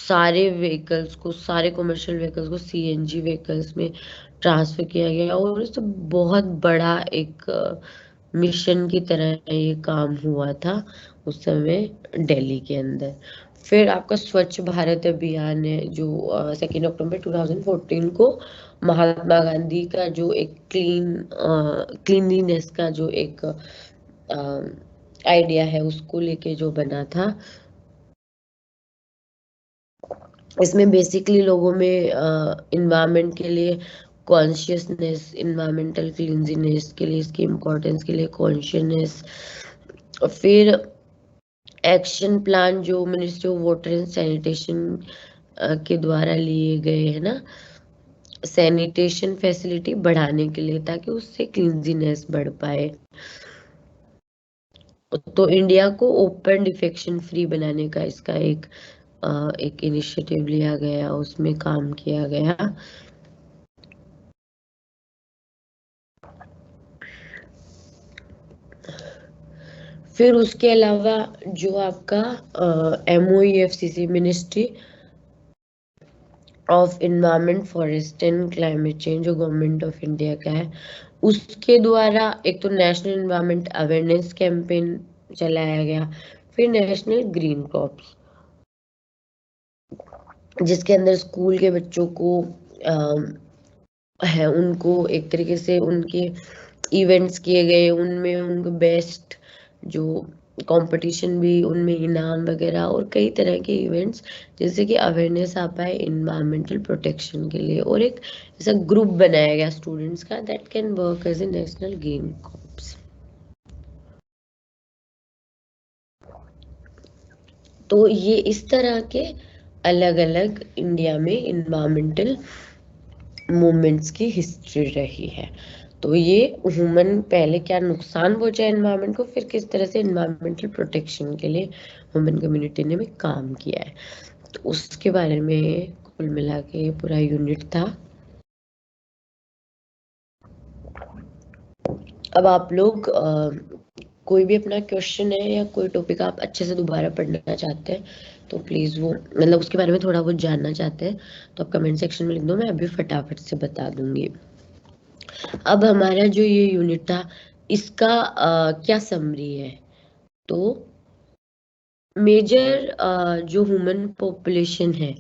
सारे व्हीकल्स को, सारे कमर्शियल व्हीकल्स को सीएनजी व्हीकल्स में ट्रांसफर किया गया, और इससे बहुत बड़ा एक मिशन की तरह ये काम हुआ था उस समय दिल्ली के अंदर। फिर आपका स्वच्छ भारत अभियान है, जो 2 अक्टूबर 2014 को महात्मा गांधी का जो एक क्लीनलीनेस का जो एक आइडिया है, उसको लेके जो बना था। इसमें बेसिकली लोगों में इन्वायरमेंट के लिए कॉन्शियसनेस, इन्वायरमेंटल क्लीनलीनेस के लिए, इसकी इम्पोर्टेंस के लिए कॉन्शियसनेस, फिर एक्शन प्लान जो ministry of water and sanitation के द्वारा लिए गए हैं ना, सैनिटेशन फैसिलिटी बढ़ाने के लिए, ताकि उससे क्लीनलीनेस बढ़ पाए। तो इंडिया को ओपन डिफेक्शन फ्री बनाने का इसका एक इनिशिएटिव लिया गया, उसमें काम किया गया। फिर उसके अलावा जो आपका MOEFCC, ministry of environment, forest and climate change, जो गवर्नमेंट ऑफ इंडिया का है, उसके द्वारा एक तो नेशनल इन्वायरमेंट अवेयरनेस कैंपेन चलाया गया। फिर नेशनल ग्रीन क्रॉप्स, जिसके अंदर स्कूल के बच्चों को है, उनको एक तरीके से उनके इवेंट्स किए गए, उनमें उनको बेस्ट जो कंपटीशन भी, उनमें इनाम वगैरह और कई तरह के इवेंट्स, जैसे कि अवेयरनेस आ पाए इन्वायरमेंटल प्रोटेक्शन के लिए। और एक ऐसा ग्रुप बनाया गया स्टूडेंट्स का that can work as a national green corps. तो ये इस तरह के अलग अलग इंडिया में इन्वायरमेंटल मूवमेंट्स की हिस्ट्री रही है। तो ये ह्यूमन पहले क्या नुकसान पहुंचा एनवायरनमेंट को, फिर किस तरह से एनवायरमेंटल प्रोटेक्शन के लिए ह्यूमन कम्युनिटी ने भी काम किया है, तो उसके बारे में कुल मिला के पूरा यूनिट था। अब आप लोग कोई भी अपना क्वेश्चन है या कोई टॉपिक आप अच्छे से दोबारा पढ़ना चाहते हैं तो प्लीज़ वो, मतलब उसके बारे में थोड़ा बहुत जानना चाहते हैं तो आप कमेंट सेक्शन में लिख दो, मैं अभी फटाफट से बता दूंगी। अब हमारा जो ये यूनिट था, इसका क्या समरी है, तो मेजर जो ह्यूमन पॉपुलेशन है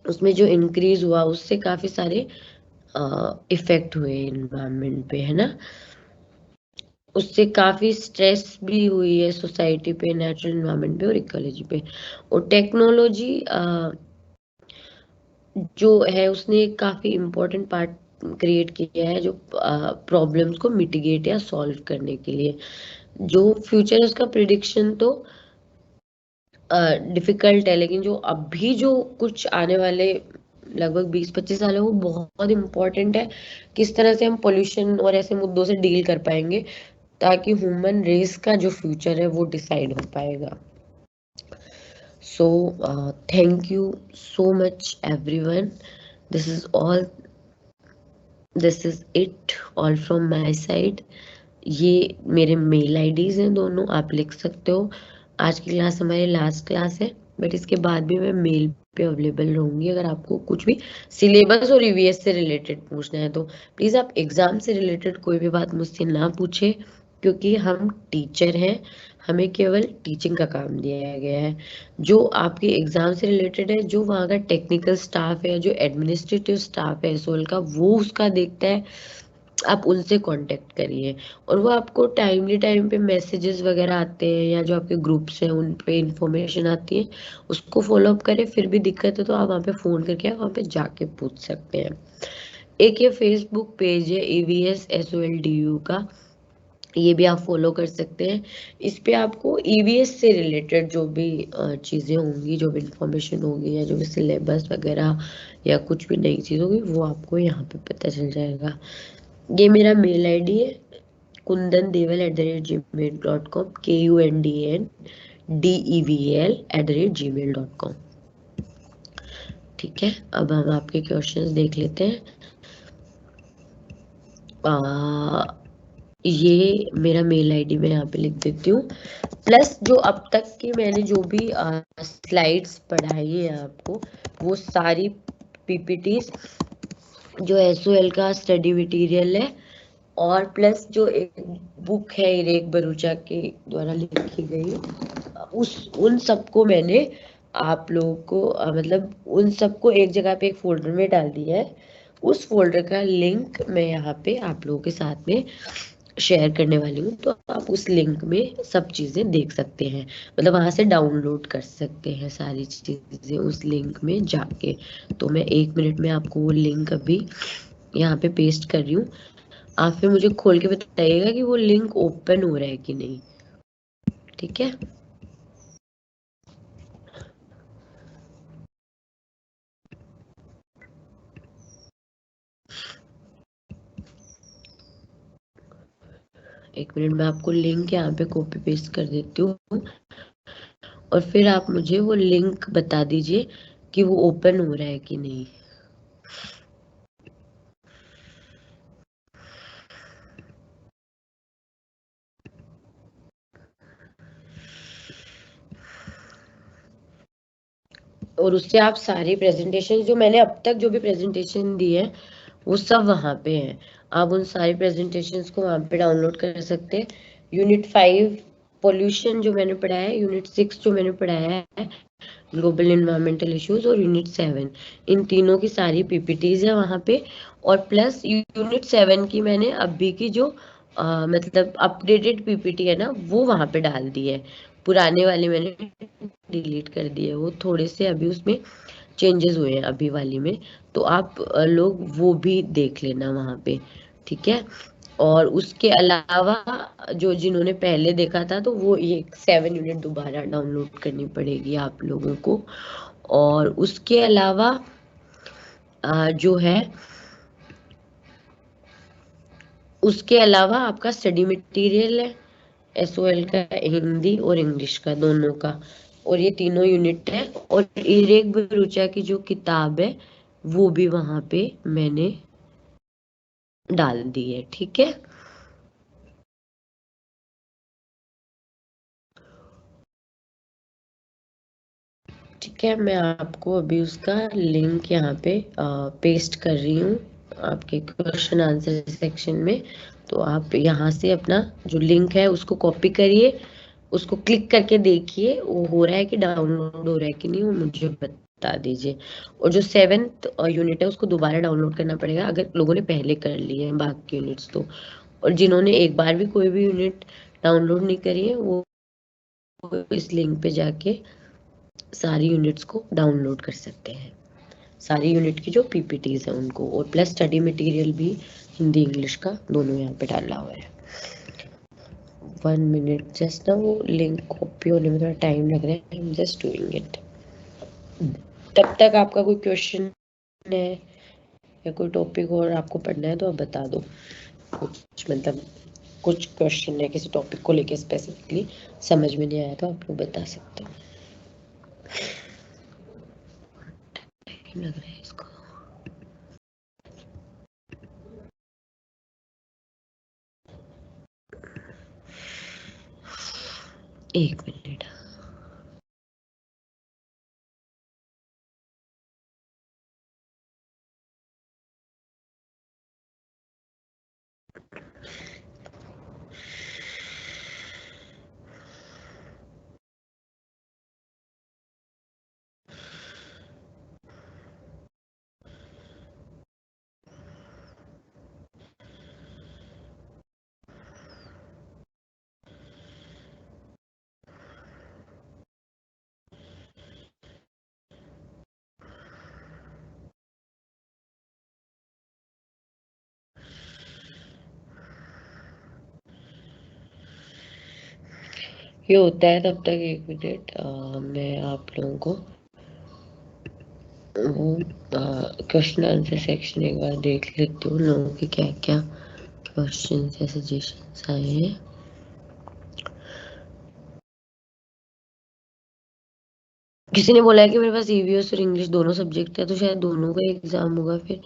उसमें जो इंक्रीज हुआ उससे काफी सारे इफेक्ट हुए एनवायरनमेंट पे, है ना। उससे काफी स्ट्रेस भी हुई है सोसाइटी पे, नेचुरल एनवायरनमेंट पे और इकोलॉजी पे। और टेक्नोलॉजी जो है उसने काफी इम्पोर्टेंट पार्ट क्रिएट किया है, जो प्रॉब्लम्स को मिटिगेट या सॉल्व करने के लिए। जो फ्यूचर है उसका प्रिडिक्शन तो डिफिकल्ट है, लेकिन जो अभी जो कुछ आने वाले लगभग 20-25 साल है वो बहुत इम्पोर्टेंट है। किस तरह से हम पोल्यूशन और ऐसे मुद्दों से डील कर पाएंगे ताकि ह्यूमन रेस का जो फ्यूचर है वो डिसाइड हो पाएगा। So thank you so much everyone, this is all, this is it all from my side. ये मेरे मेल आईडीज हैं दोनों, आप लिख सकते हो। आज की क्लास हमारी लास्ट क्लास है, बट इसके बाद भी मैं मेल पे अवेलेबल रहूंगी। अगर आपको कुछ भी सिलेबस और ईवीएस से रिलेटेड पूछना है तो प्लीज़ आप एग्ज़ाम से रिलेटेड कोई भी बात मुझसे ना पूछे, क्योंकि हम टीचर हैं, हमें केवल टीचिंग का काम दिया गया है। जो आपके एग्ज़ाम से रिलेटेड है, जो वहाँ का टेक्निकल स्टाफ है, जो एडमिनिस्ट्रेटिव स्टाफ है एसओएल का, वो उसका देखता है, आप उनसे कांटेक्ट करिए। और वो आपको टाइमली टाइम पे मैसेजेस वगैरह आते हैं या जो आपके ग्रुप्स हैं उन पे इंफॉर्मेशन आती है, उसको फॉलो अप करें। फिर भी दिक्कत है तो आप वहाँ पे फ़ोन करके आप वहाँ पे जाके पूछ सकते हैं। एक ये फेसबुक पेज है EVS SOLDU का, ये भी आप फॉलो कर सकते हैं। इस पे आपको ईवीएस से रिलेटेड जो भी चीज़ें होंगी, जो भी इंफॉर्मेशन होगी या जो भी सिलेबस वगैरह या कुछ भी नई चीज़ होगी वो आपको यहाँ पे पता चल जाएगा। ये मेरा मेल आईडी है kundandeval@gmail.com, KUNDANDEVAL@gmail.com। ठीक है, अब हम आपके क्वेश्चंस देख लेते हैं। ये मेरा मेल आईडी मैं यहाँ पे लिख देती हूँ, प्लस जो अब तक की मैंने जो भी स्लाइड्स पढ़ाई है आपको, वो सारी पीपीटीज जो एसओएल का स्टडी मटेरियल है, और प्लस जो एक बुक है इरेक बरूचा के द्वारा लिखी गई, उस उन सबको मैंने आप लोगों को मतलब उन सबको एक जगह पे एक फोल्डर में डाल दिया है। उस फोल्डर का लिंक मैं यहाँ पे आप लोगों के साथ में शेयर करने वाली हूँ, तो आप उस लिंक में सब चीज़ें देख सकते हैं, मतलब वहाँ से डाउनलोड कर सकते हैं सारी चीज़ें उस लिंक में जाके। तो मैं 1 मिनट में आपको वो लिंक अभी यहाँ पे पेस्ट कर रही हूँ। आप फिर मुझे खोल के बताइएगा कि वो लिंक ओपन हो रहा है कि नहीं, ठीक है। एक मिनट में आपको लिंक यहाँ पे कॉपी पेस्ट कर देती हूँ, और फिर आप मुझे वो लिंक बता दीजिए कि वो ओपन हो रहा है कि नहीं। और उससे आप सारी प्रेजेंटेशन जो मैंने अब तक जो भी प्रेजेंटेशन दी है वो सब वहाँ पे है। आप उन सारी प्रेजेंटेशंस को वहाँ पे डाउनलोड कर सकते हैं। यूनिट 5 पोल्यूशन जो मैंने पढ़ाया है, यूनिट 6 जो मैंने पढ़ाया है ग्लोबल इन्वायरमेंटल इश्यूज, और यूनिट 7 इन तीनों की सारी पीपीटीज है वहाँ पे। और प्लस यूनिट 7 की मैंने अभी की जो मतलब अपडेटेड पीपीटी है ना वो वहाँ पे डाल दी है। पुराने वाले मैंने डिलीट कर दिए, वो थोड़े से अभी उसमें चेंजेस हुए हैं अभी वाली में। तो आप लोग वो भी देख लेना वहाँ पे, ठीक है। और उसके अलावा जो जिन्होंने पहले देखा था तो वो ये 7 यूनिट दोबारा डाउनलोड करनी पड़ेगी आप लोगों को। और उसके अलावा जो है उसके अलावा आपका स्टडी मटेरियल है एसओएल का, हिंदी और इंग्लिश का दोनों का। और ये तीनों यूनिट है। और इरेक भरूचा की जो किताब है वो भी वहां पे मैंने डाल दी है, ठीक है। ठीक है, मैं आपको अभी उसका लिंक यहाँ पे पेस्ट कर रही हूँ आपके क्वेश्चन आंसर सेक्शन में। तो आप यहाँ से अपना जो लिंक है उसको कॉपी करिए, उसको क्लिक करके देखिए वो हो रहा है कि डाउनलोड हो रहा है कि नहीं, वो मुझे बता दीजिए। और जो 7th यूनिट है उसको दोबारा डाउनलोड करना पड़ेगा अगर लोगों ने पहले कर लिए हैं बाकी यूनिट्स तो। और जिन्होंने एक बार भी कोई भी यूनिट डाउनलोड नहीं करी है वो इस लिंक पे जाके सारी यूनिट्स को डाउनलोड कर सकते हैं, सारी यूनिट की जो पीपीटीज है उनको। और प्लस स्टडी मटेरियल भी हिंदी इंग्लिश का दोनों यहाँ पे डाला हुआ है। 1 मिनट जस्ट ना, वो लिंक कॉपी होने में थोड़ा टाइम लग रहा है, I am just doing it. तब तक आपका कोई क्वेश्चन है या कोई टॉपिक और आपको पढ़ना है तो आप बता दो। कुछ मतलब कुछ क्वेश्चन है किसी टॉपिक को लेके स्पेसिफिकली समझ में नहीं आया तो आप लोग बता सकते हो। टाइम लग रहा है इसको। 1 मिनट। ये होता है तब तक 1 मिनट मैं आप लोगों को वो क्वेश्चन आंसर सेक्शन एक बार देख लेती हूँ लोगों के क्या क्या क्वेश्चन या सजेशंस आए हैं। किसी ने बोला है कि मेरे पास ईवीएस और इंग्लिश दोनों सब्जेक्ट है तो शायद दोनों का एग्जाम होगा फिर।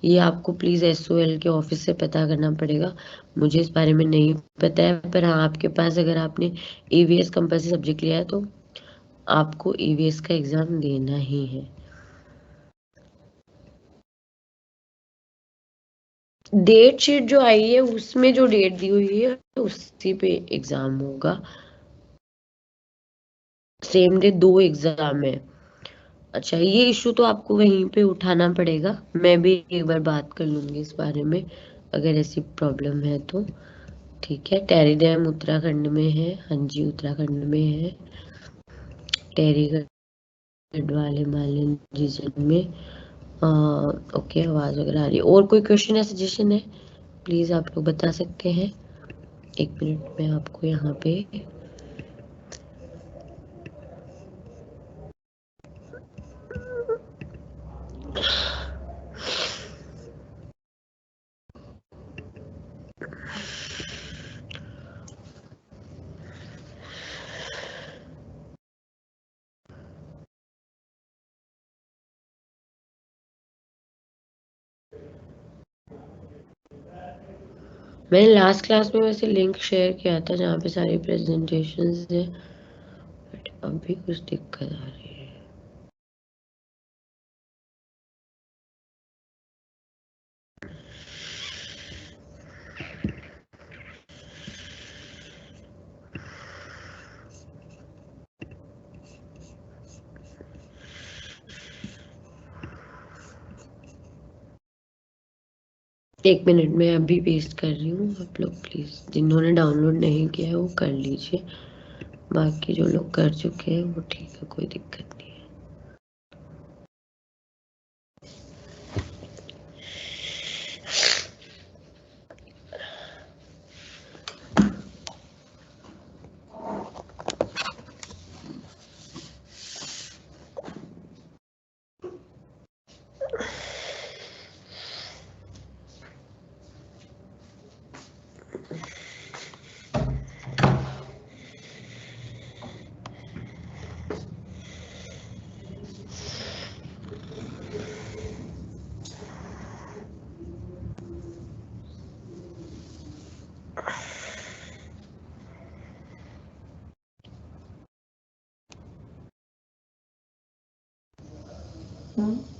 ये आपको प्लीज एसओएल के ऑफिस से पता करना पड़ेगा, मुझे इस बारे में नहीं पता है। पर हाँ, आपके पास अगर आपने ईवीएस कंपलसरी सब्जेक्ट लिया है तो आपको ईवीएस का एग्जाम देना ही है। डेट शीट जो आई है उसमें जो डेट दी हुई है उसी पे एग्जाम होगा। सेम डे 2 एग्जाम है। अच्छा, ये इशू तो आपको वहीं पे उठाना पड़ेगा, मैं भी एक बार बात कर लूंगी इस बारे में अगर ऐसी प्रॉब्लम है तो। ठीक है, टेरी डैम उत्तराखंड में है, हाँ जी उत्तराखंड में है। टेरी गढ़वाल हिमालयन रीजन में। ओके, आवाज वगैरह आ रही है। और कोई क्वेश्चन या सजेशन है प्लीज आप लोग बता सकते हैं। 1 मिनट में आपको यहाँ पे मैंने लास्ट क्लास में वैसे लिंक शेयर किया था जहाँ पे सारी प्रेजेंटेशंस है, बट अभी कुछ दिक्कत आ रही है। 1 मिनट में अभी पेस्ट कर रही हूँ, आप लोग प्लीज जिन्होंने डाउनलोड नहीं किया है वो कर लीजिए, बाकी जो लोग कर चुके हैं वो ठीक है, कोई दिक्कत नहीं है। Hmm?